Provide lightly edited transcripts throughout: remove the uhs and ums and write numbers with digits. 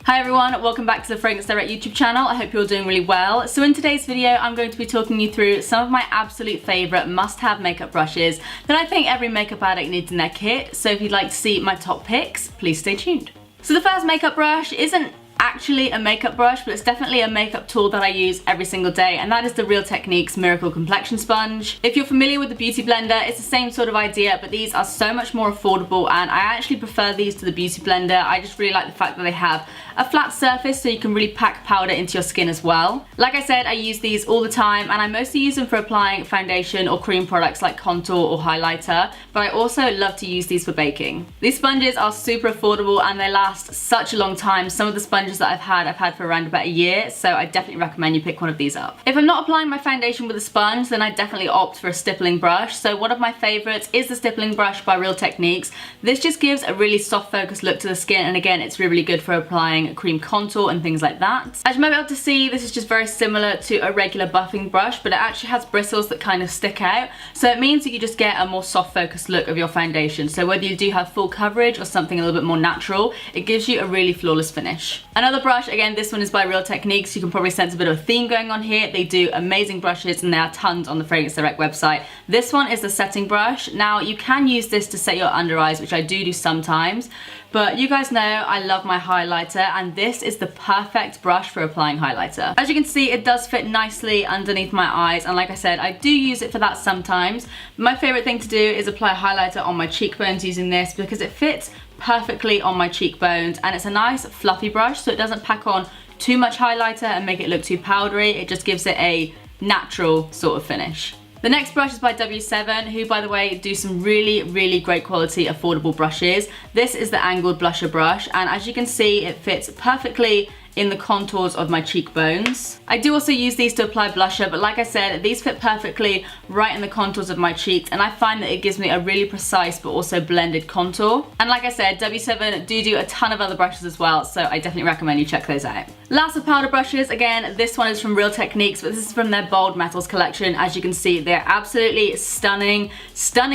Hi everyone, welcome back to the Fragrance Direct YouTube channel. I hope you're doing really well. So in today's video, I'm going to be talking you through some of my absolute favorite must-have makeup brushes that I think every makeup addict needs in their kit. So if you'd like to see my top picks, please stay tuned. So the first makeup brush isn't actually a makeup brush, but it's definitely a makeup tool that I use every single day, and that is the Real Techniques Miracle Complexion Sponge. If you're familiar with the Beauty Blender, it's the same sort of idea, but these are so much more affordable, and I actually prefer these to the Beauty Blender. I just really like the fact that they have a flat surface so you can really pack powder into your skin as well. Like I said, I use these all the time, and I mostly use them for applying foundation or cream products like contour or highlighter, but I also love to use these for baking. These sponges are super affordable and they last such a long time. Some of the sponges that I've had for around about a year, so I definitely recommend you pick one of these up. If I'm not applying my foundation with a sponge, then I definitely opt for a stippling brush. So one of my favorites is the stippling brush by Real Techniques. This just gives a really soft focused look to the skin, and again, it's really good for applying cream contour and things like that. As you might be able to see, this is just very similar to a regular buffing brush, but it actually has bristles that kind of stick out, so it means that you just get a more soft focused look of your foundation. So whether you do have full coverage or something a little bit more natural, it gives you a really flawless finish. Another brush, again, this one is by Real Techniques. You can probably sense a bit of a theme going on here. They do amazing brushes, and there are tons on the Fragrance Direct website. This one is the setting brush. Now, you can use this to set your under eyes, which I do sometimes, but you guys know I love my highlighter, and this is the perfect brush for applying highlighter. As you can see, it does fit nicely underneath my eyes, and like I said, I do use it for that sometimes. My favorite thing to do is apply highlighter on my cheekbones using this because it fits perfectly on my cheekbones, and it's a nice fluffy brush, so it doesn't pack on too much highlighter and make it look too powdery. It just gives it a natural sort of finish. The next brush is by W7, who, by the way, do some really great quality affordable brushes. This is the angled blusher brush, and as you can see, it fits perfectly in the contours of my cheekbones. I do also use these to apply blusher, but like I said, these fit perfectly right in the contours of my cheeks, and I find that it gives me a really precise but also blended contour. And like I said, W7 do a ton of other brushes as well, so I definitely recommend you check those out. Last of powder brushes, again, this one is from Real Techniques, but this is from their Bold Metals collection. As you can see, they're absolutely stunning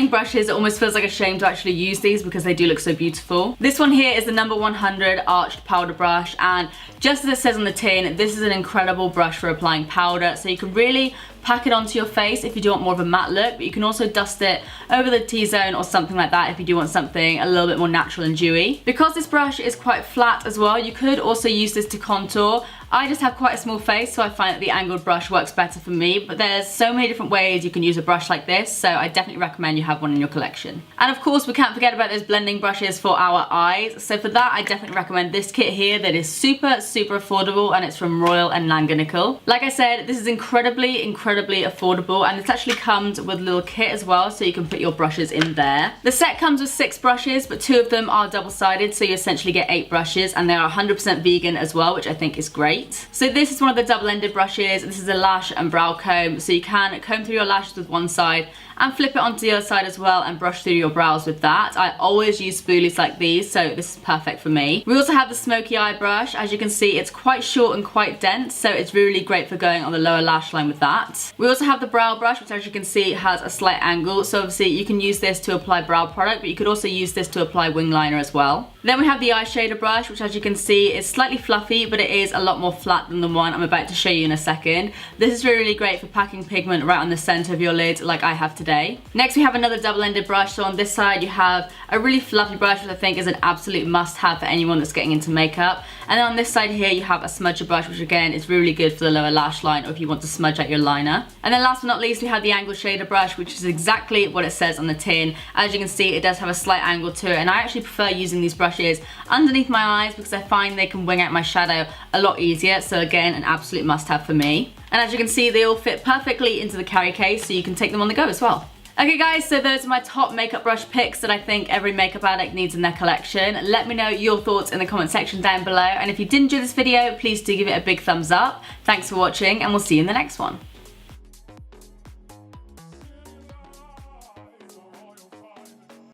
brushes. It almost feels like a shame to actually use these because they do look so beautiful. This one here is the number 100 arched powder brush, and just as it says on the tin, this is an incredible brush for applying powder, so you can really pack it onto your face if you do want more of a matte look, but you can also dust it over the T-zone or something like that if you do want something a little bit more natural and dewy. Because this brush is quite flat as well, you could also use this to contour. I just have quite a small face, so I find that the angled brush works better for me, but there's so many different ways you can use a brush like this, so I definitely recommend you have one in your collection. And of course, we can't forget about those blending brushes for our eyes, so for that, I definitely recommend this kit here that is super affordable, and it's from Royal and Langanickle. Like I said, this is incredibly affordable, and it actually comes with a little kit as well, so you can put your brushes in there. The set comes with 6 brushes, but 2 of them are double-sided, so you essentially get 8 brushes, and they are 100% vegan as well, which I think is great. So this is one of the double-ended brushes. This is a lash and brow comb, so you can comb through your lashes with one side and flip it onto the other side as well and brush through your brows with that. I always use spoolies like these, so this is perfect for me. We also have the smoky eye brush. As you can see, it's quite short and quite dense, so it's really great for going on the lower lash line with that. We also have the brow brush, which as you can see has a slight angle, so obviously you can use this to apply brow product, but you could also use this to apply wing liner as well. Then we have the eyeshadow brush, which as you can see is slightly fluffy, but it is a lot more flat than the one I'm about to show you in a second. This is really great for packing pigment right on the center of your lid like I have today. Next we have another double-ended brush, so on this side you have a really fluffy brush, which I think is an absolute must-have for anyone that's getting into makeup. And then on this side here you have a smudger brush, which again is really good for the lower lash line or if you want to smudge out your liner. And then last but not least, we have the angled shader brush, which is exactly what it says on the tin. As you can see, it does have a slight angle to it, and I actually prefer using these brushes underneath my eyes because I find they can wing out my shadow a lot easier, so again, an absolute must-have for me. And as you can see, they all fit perfectly into the carry case, so you can take them on the go as well. Okay guys, so those are my top makeup brush picks that I think every makeup addict needs in their collection. Let me know your thoughts in the comment section down below, and if you did enjoy this video, please do give it a big thumbs up. Thanks for watching, and we'll see you in the next one.